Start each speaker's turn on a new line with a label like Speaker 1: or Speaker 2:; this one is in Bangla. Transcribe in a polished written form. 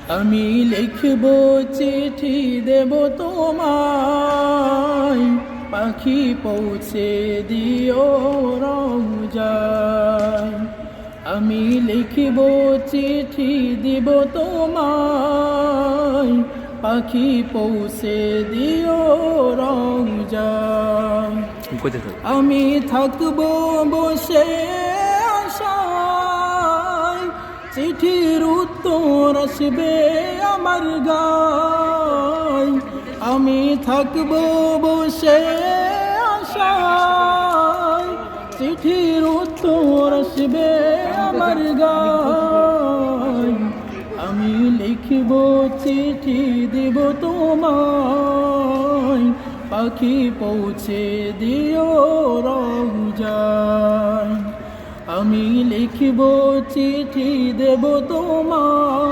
Speaker 1: আমি লিখব চিঠি দেব তোমায়, পাখি পৌঁছে দিও রওজায়। আমি লিখব চিঠি দিব তোমায়, পাখি পৌঁছে দিও রওজায়। আমি থাকব বসে আশায়, চিঠির উত্তর আসবে আমার গায়। আমি থাকব বসে আশায়, চিঠির উত্তর আসবে আমার গায়। আমি লিখব চিঠি দিব তোমায়, পাখি পৌঁছে দিও রওজায়। আমি লিখব চিঠি দেব তোমায়।